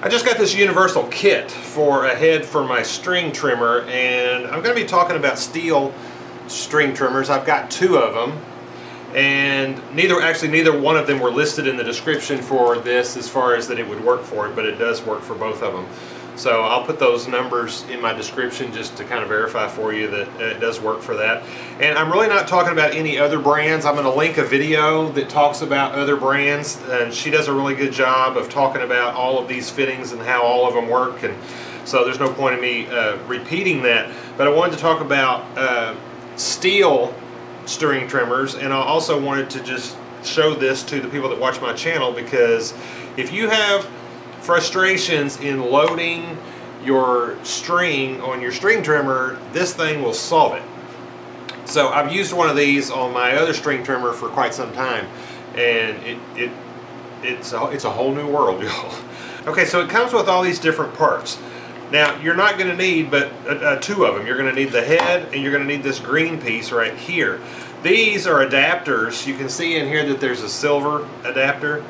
I just got this universal kit for a head for my string trimmer, and I'm going to be talking about Stihl string trimmers. I've got two of them, and neither one of them were listed in the description for this as far as that it would work for it, but it does work for both of them. So I'll put those numbers in my description just to kind of verify for you that it does work for that. And I'm really not talking about any other brands. I'm going to link a video that talks about other brands, and she does a really good job of talking about all of these fittings and how all of them work, and so there's no point in me repeating that. But I wanted to talk about Stihl string trimmers, and I also wanted to just show this to the people that watch my channel, because if you have frustrations in loading your string on your string trimmer, this thing will solve it. So I've used one of these on my other string trimmer for quite some time, and it's a whole new world, y'all. Okay, so it comes with all these different parts. Now you're not going to need but two of them. You're going to need the head, and you're going to need this green piece right here. These are adapters. You can see in here that there's a silver adapter,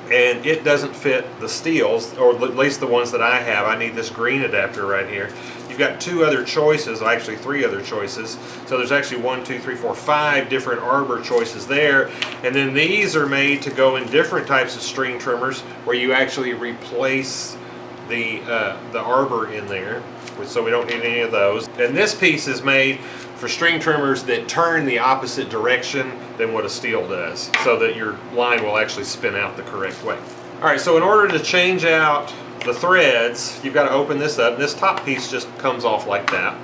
and it doesn't fit the Stihls, or at least the ones that I have. I need this green adapter right here. You've got two other choices, actually three other choices. So there's actually 1, 2, 3, 4, 5 different arbor choices there. And then these are made to go in different types of string trimmers, where you actually replace the arbor in there. So we don't need any of those. And this piece is made for string trimmers that turn the opposite direction than what a Stihl does, so that your line will actually spin out the correct way. Alright, so in order to change out the threads, you've got to open this up. This top piece just comes off like that.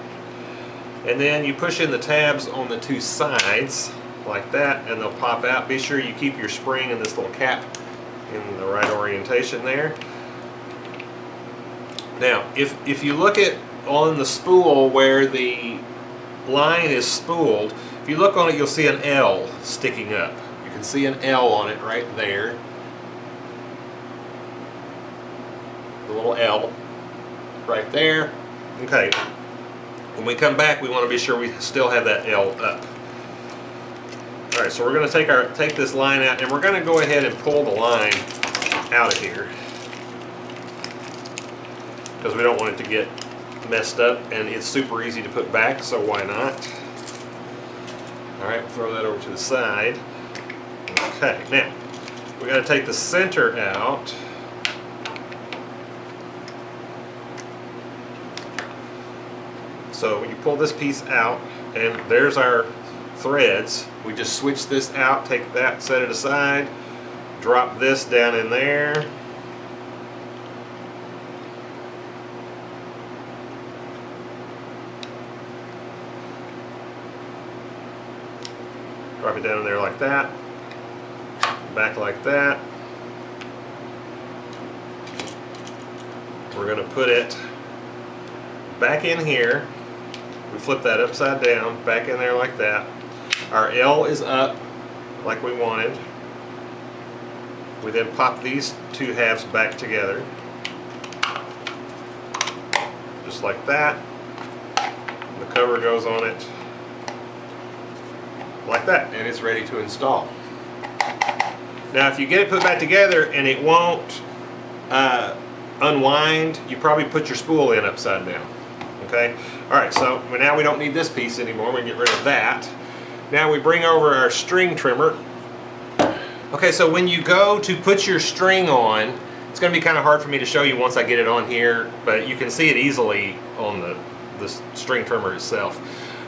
And then you push in the tabs on the two sides, like that, and they'll pop out. Be sure you keep your spring in this little cap in the right orientation there. Now, if you look at on the spool where the line is spooled, if you look on it, you'll see an L sticking up. You can see an L on it right there. The little L right there. Okay. When we come back, we want to be sure we still have that L up. Alright, so we're going to take this line out, and we're going to go ahead and pull the line out of here, because we don't want it to get messed up, and it's super easy to put back, so why not? Alright, we'll throw that over to the side. Okay, now we got to take the center out. So when you pull this piece out, and there's our threads, we just switch this out, take that, set it aside, drop this down in there. Drop it down in there like that, back like that. We're going to put it back in here. We flip that upside down, back in there like that. Our L is up like we wanted. We then pop these two halves back together, just like that. The cover goes on it like that, and it's ready to install. Now if you get it put back together and it won't unwind, you probably put your spool in upside down. Okay? Alright, so now we don't need this piece anymore. We can get rid of that. Now we bring over our string trimmer. Okay, so when you go to put your string on, it's going to be kind of hard for me to show you once I get it on here, but you can see it easily on the string trimmer itself.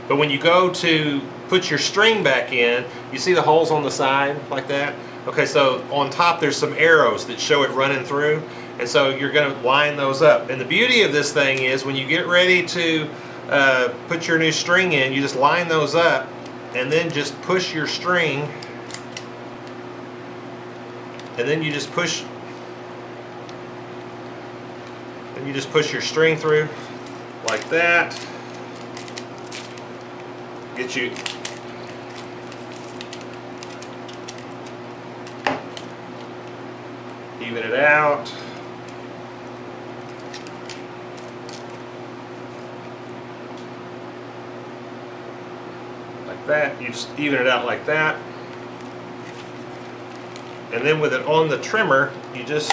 But when you go to put your string back in, you see the holes on the side like that? Okay, so on top there's some arrows that show it running through, and so you're going to line those up. And the beauty of this thing is when you get ready to put your new string in, you just line those up, and then just push your string, and then you just push your string through like that. Get you even it out. Like that. You just even it out like that. And then with it on the trimmer, you just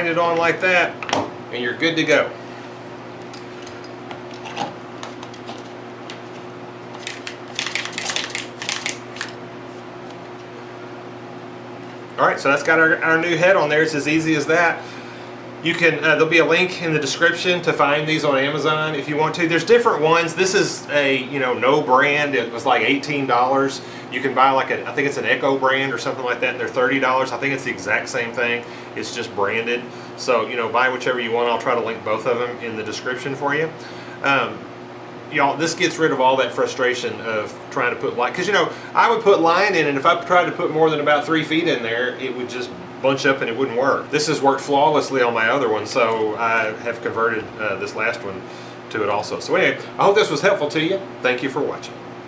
line it on like that, and you're good to go. Alright, so that's got our new head on there. It's as easy as that. You can, there'll be a link in the description to find these on Amazon if you want to. There's different ones. This is a, no brand. It was like $18. You can buy like I think it's an Echo brand or something like that, and they're $30. I think it's the exact same thing. It's just branded. So, buy whichever you want. I'll try to link both of them in the description for you. Y'all, this gets rid of all that frustration of trying to put line, because I would put line in, and if I tried to put more than about 3 feet in there, it would just bunch up and it wouldn't work. This has worked flawlessly on my other one, so I have converted this last one to it also. So anyway, I hope this was helpful to you. Thank you for watching.